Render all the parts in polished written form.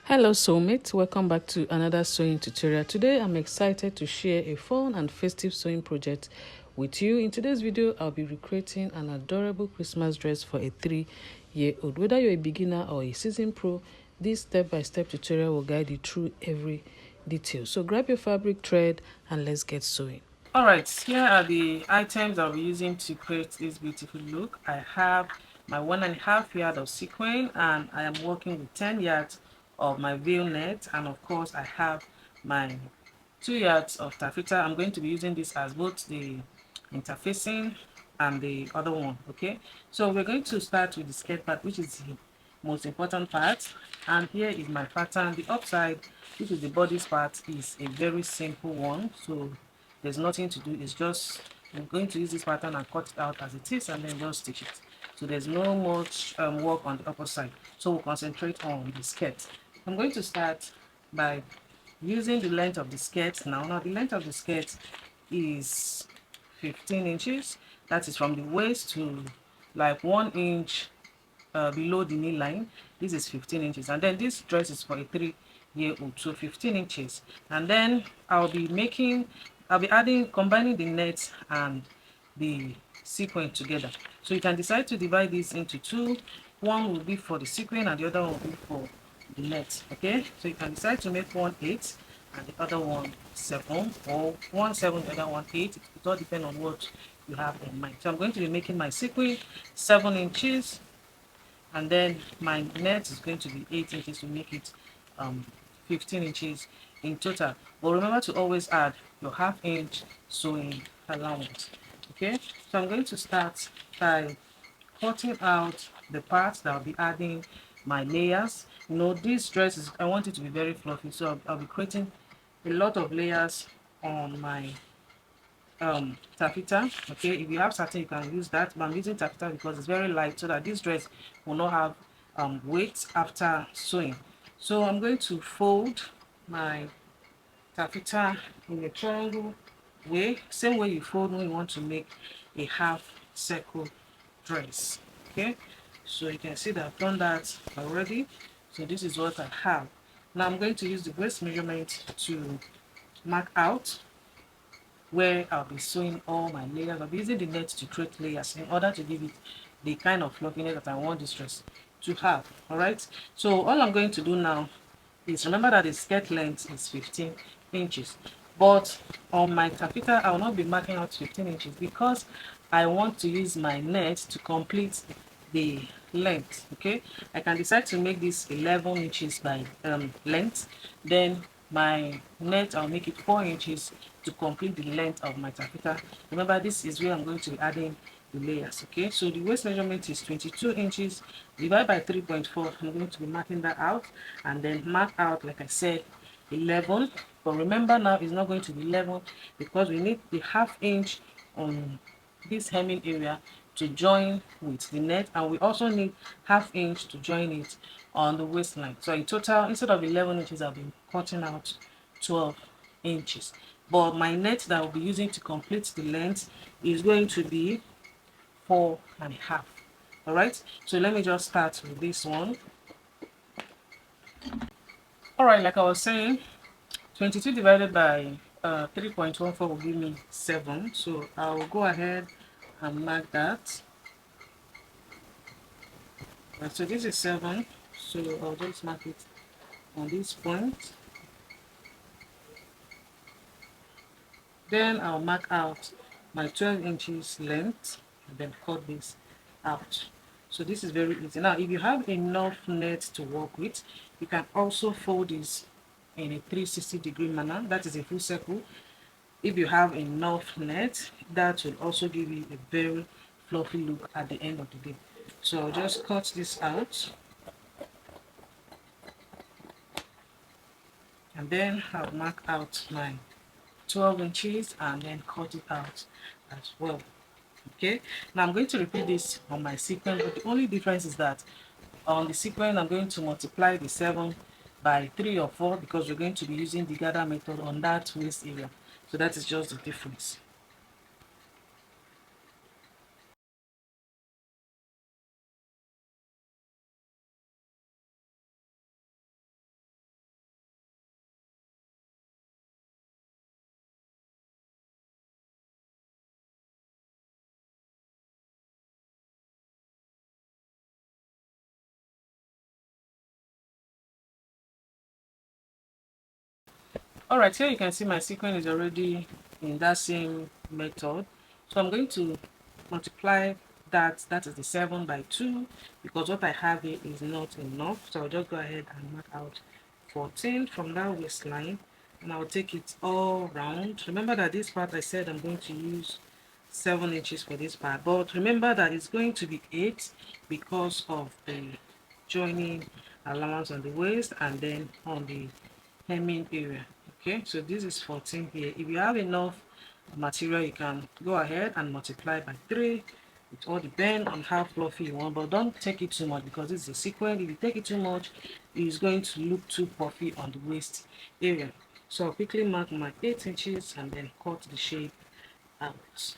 Hello soulmates, welcome back to another sewing tutorial. Today I'm excited to share a fun and festive sewing project with you. In today's video, I'll be recreating an adorable Christmas dress for a 3-year-old. Whether you're a beginner or a seasoned pro, this step-by-step tutorial will guide you through every detail. So grab your fabric, thread, and let's get sewing. Alright, here are the items I'll be using to create this beautiful look. I have my 1.5 yard of sequin, and I am working with 10 yards of my veil net, and of course I have my 2 yards of taffeta. I'm going to be using this as both the interfacing and the other one. Okay, so we're going to start with the skirt part, which is the most important part. And here is my pattern. The upside, which is the bodice part, is a very simple one, so there's nothing to do. It's just I'm going to use this pattern and cut it out as it is, and then just stitch it. So there's no much work on the upper side, so we'll concentrate on the skirt. I'm going to start by using the length of the skirt. Now the length of the skirt is 15 inches. That is from the waist to like 1 inch below the knee line. This is 15 inches, and then this dress is for a 3-year-old, so 15 inches. And then I'll be combining the net and the sequin together. So you can decide to divide this into two. One will be for the sequin and the other one will be for the net. Okay, so you can decide to make one 8 and the other one 7, or one 7, the other one 8. It all depends on what you have in mind. So I'm going to be making my sequin 7 inches, and then my net is going to be 8 inches to make it 15 inches in total. But remember to always add your ½ inch sewing allowance. Okay, so I'm going to start by cutting out the parts that I'll be adding my layers. You know, this dress is, I want it to be very fluffy, so I'll be creating a lot of layers on my taffeta. Okay, if you have satin you can use that, but I'm using taffeta because it's very light, so that this dress will not have weight after sewing. So I'm going to fold my taffeta in a triangle way, same way you fold when you want to make a half circle dress. Okay, so you can see that I've done that already. So this is what I have. Now I'm going to use the waist measurement to mark out where I'll be sewing all my layers. I'll be using the net to create layers in order to give it the kind of fluffiness that I want this dress to have. All right, so all I'm going to do now is remember that the skirt length is 15 inches, but on my taffeta I will not be marking out 15 inches because I want to use my net to complete the length. Okay, I can decide to make this 11 inches by length, then my net I'll make it 4 inches to complete the length of my taffeta. Remember, this is where I'm going to be adding the layers. Okay, so the waist measurement is 22 inches divided by 3.4. I'm going to be marking that out, and then mark out, like I said, 11. But remember, now it's not going to be 11 because we need the ½ inch on this hemming area to join with the net, and we also need ½ inch to join it on the waistline. So in total, instead of 11 inches, I'll be cutting out 12 inches. But my net that I'll be using to complete the length is going to be 4.5. All right, so let me just start with this one. All right, like I was saying, 22 divided by 3.14 will give me 7. So I'll go ahead and mark that. Right, so this is 7, so I'll just mark it on this point. Then I'll mark out my 12 inches length and then cut this out. So this is very easy. Now if you have enough net to work with, you can also fold this in a 360-degree manner. That is a full circle. If you have enough net, that will also give you a very fluffy look at the end of the day. So I'll just cut this out, and then I'll mark out my 12 inches and then cut it out as well. Okay, now I'm going to repeat this on my sequin, but the only difference is that on the sequin I'm going to multiply the 7 by 3 or 4 because we're going to be using the gather method on that waist area. So that is just the difference. All right, here you can see my sequin is already in that same method. So I'm going to multiply that is the 7 by 2, because what I have here is not enough. So I'll just go ahead and mark out 14 from that waistline, and I'll take it all round. Remember that this part I said I'm going to use 7 inches for this part, but remember that it's going to be 8 because of the joining allowance on the waist and then on the hemming area. Okay, so this is 14 here. If you have enough material, you can go ahead and multiply by 3. It all depends on how fluffy you want, but don't take it too much because it's a sequin. If you take it too much, it's going to look too puffy on the waist area. So I'll quickly mark my 8 inches and then cut the shape out.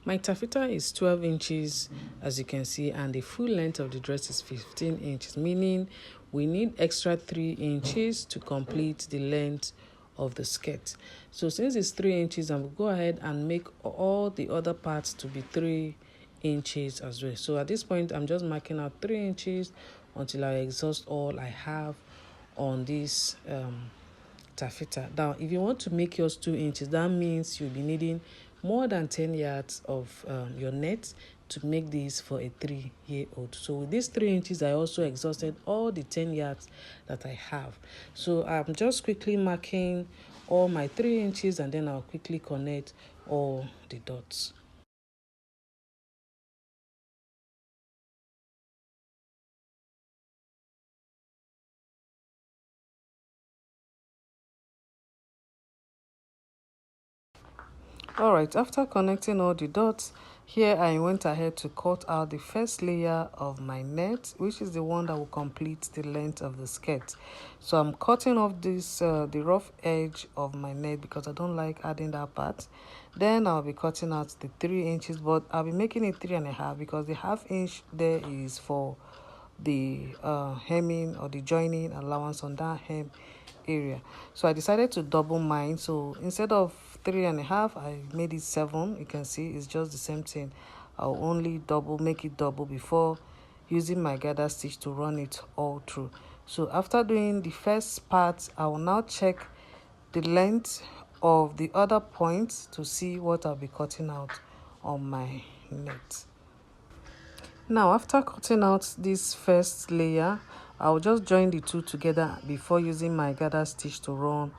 My taffeta is 12 inches, as you can see, and the full length of the dress is 15 inches, meaning we need extra 3 inches to complete the length of the skirt. So since it's 3 inches, I will go ahead and make all the other parts to be 3 inches as well. So at this point, I'm just marking out 3 inches until I exhaust all I have on this taffeta. Now, if you want to make yours 2 inches, that means you'll be needing more than 10 yards of your net to make this for a 3-year-old. So with these 3 inches, I also exhausted all the 10 yards that I have. So I'm just quickly marking all my 3 inches, and then I'll quickly connect all the dots. Alright, after connecting all the dots, here I went ahead to cut out the first layer of my net, which is the one that will complete the length of the skirt. So I'm cutting off this the rough edge of my net because I don't like adding that part. Then I'll be cutting out the 3 inches, but I'll be making it 3.5 because the ½ inch there is for the hemming or the joining allowance on that hem area. So I decided to double mine. So instead of 3.5, I made it 7. You can see it's just the same thing. I'll only make it double before using my gather stitch to run it all through. So after doing the first part, I will now check the length of the other points to see what I'll be cutting out on my net. Now, after cutting out this first layer, I'll just join the two together before using my gather stitch to run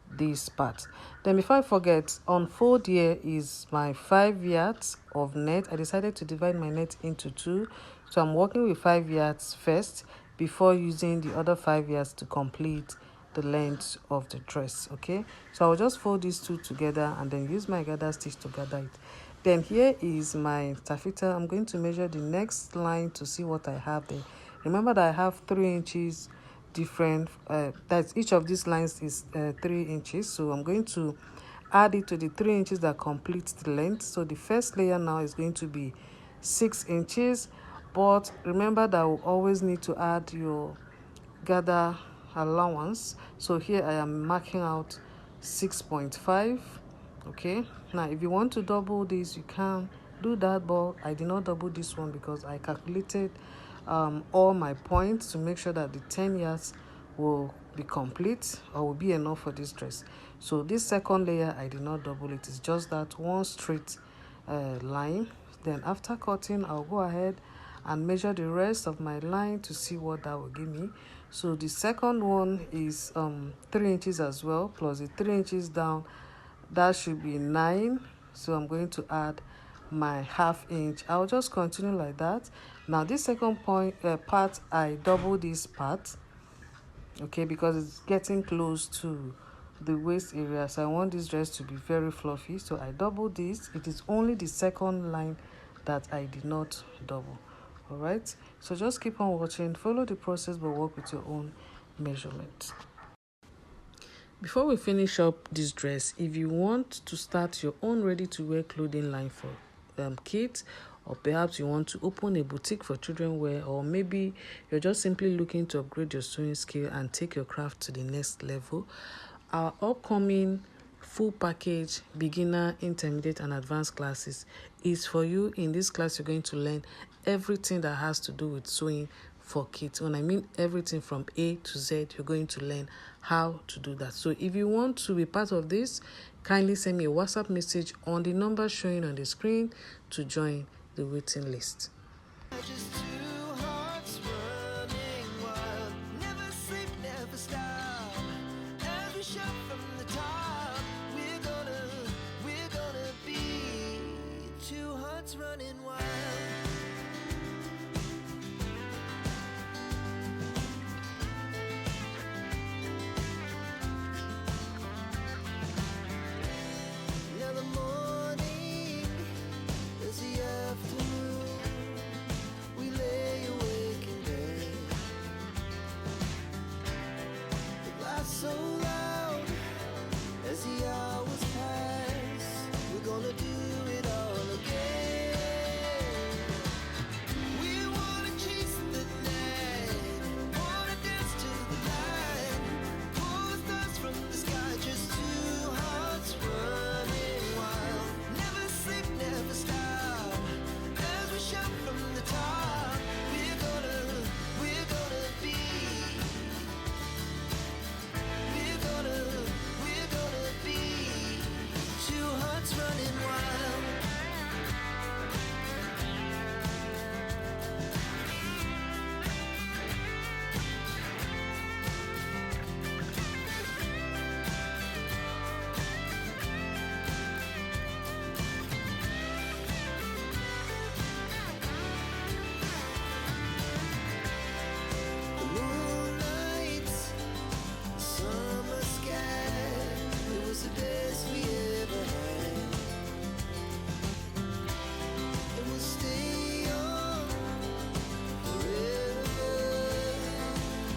this part. Then before I forget, on fold here is my 5 yards of net. I decided to divide my net into 2. So I'm working with 5 yards first before using the other 5 yards to complete the length of the dress. Okay, so I'll just fold these two together and then use my gather stitch to gather it. Then here is my taffeta. I'm going to measure the next line to see what I have there. Remember that I have 3 inches different, that each of these lines is 3 inches. So I'm going to add it to the 3 inches that completes the length. So the first layer now is going to be 6 inches, but remember that we always need to add your gather allowance. So here I am marking out 6.5. Okay, now if you want to double this, you can do that, but I did not double this one because I calculated all my points to make sure that the 10 yards will be complete or will be enough for this dress. So this second layer I did not double it. It's just that one straight line. Then after cutting, I'll go ahead and measure the rest of my line to see what that will give me. So the second one is 3 inches as well, plus the 3 inches down, that should be 9. So I'm going to add my ½ inch. I'll just continue like that. Now this second part, I double this part, okay, because it's getting close to the waist area, so I want this dress to be very fluffy, so I double this. It is only the second line that I did not double. All right, so just keep on watching, follow the process, but work with your own measurement. Before we finish up this dress, if you want to start your own ready-to-wear clothing line for kids, or perhaps you want to open a boutique for children wear, or maybe you're just simply looking to upgrade your sewing skill and take your craft to the next level, our upcoming full package beginner, intermediate and advanced classes is for you. In this class, you're going to learn everything that has to do with sewing for kids. When I mean everything from A to Z, you're going to learn how to do that. So if you want to be part of this, kindly send me a WhatsApp message on the number showing on the screen to join the waiting list. Just two hearts running wild, never sleep, never stop. As we shout from the top, we're gonna be two hearts running wild. Now the morning is the afternoon. We lay awake in bed. The laughs so loud as the hours pass. We're gonna do it all again. We wanna chase the night, wanna dance to the light, pull the stars from the sky. Just two hearts running wild, never sleep, never stop. As we shout from the top, we're gonna be, we're gonna be two hearts running wild. The moonlight, summer sky, it was the best we ever had. And we'll stay young forever.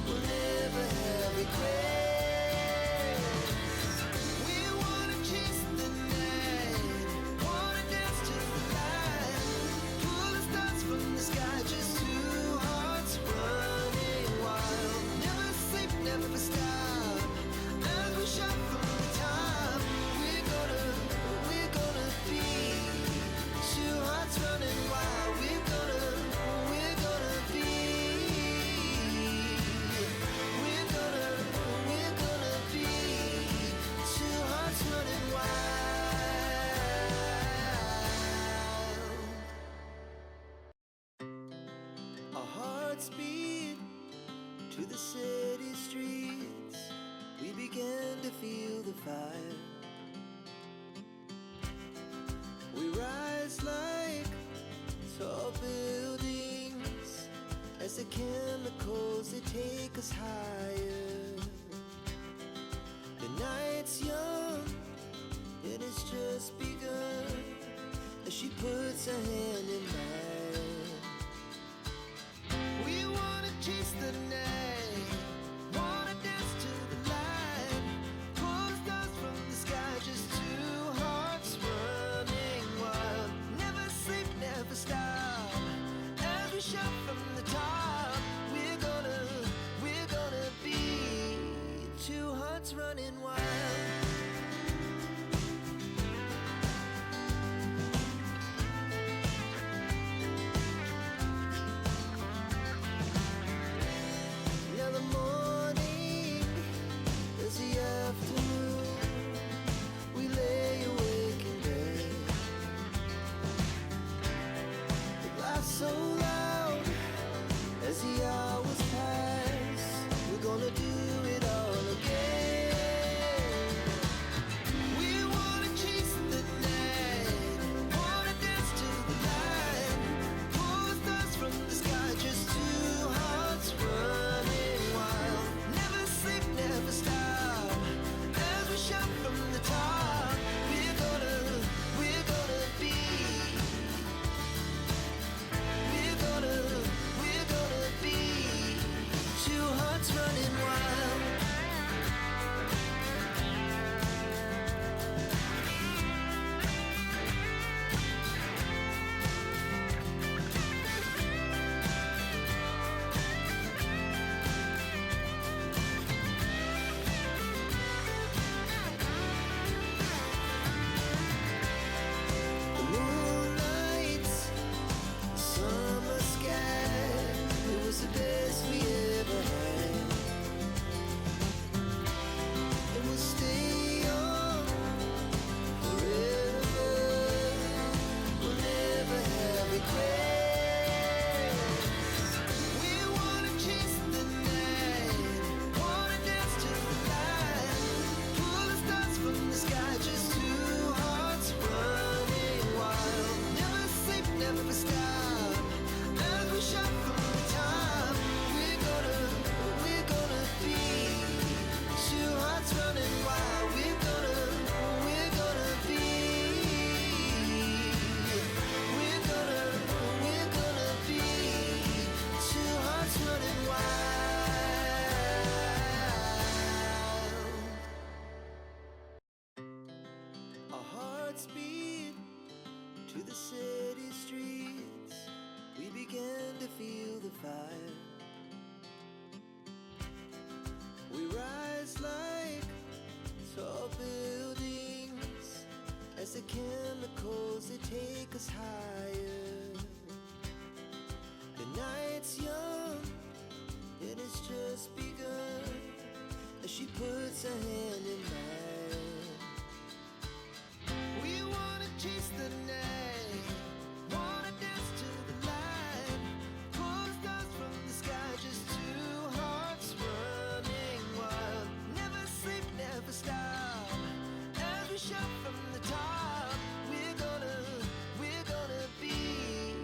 We'll never have regrets. We wanna chase the night, wanna dance to the light, pull the stars from the sky. Just two hearts running wild, never sleep, never stop. As we shout from the top, we're gonna be two hearts running wild. We're gonna be, we're gonna be two hearts running wild. Our hearts beat to the city streets. We began to feel the fire. We rise like tall buildings as the chemicals, they take us higher. The night's young and it's just begun as she puts her hand in mine. We wanna chase the night, wanna dance to the light, pull the stars from the sky. Just two hearts running wild, never sleep, never stop. As we shout from the top, we're gonna be two hearts running wild. speed to the city streets. We began to feel the fire. We rise like tall buildings as the chemicals, they take us higher. The night's young, it has just begun as she puts her hand in mine. We wanna chase the night, wanna dance to the light, pull the stars from the sky, just two hearts running wild. Never sleep, never stop, as we shout from the top. We're gonna be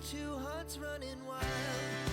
two hearts running wild.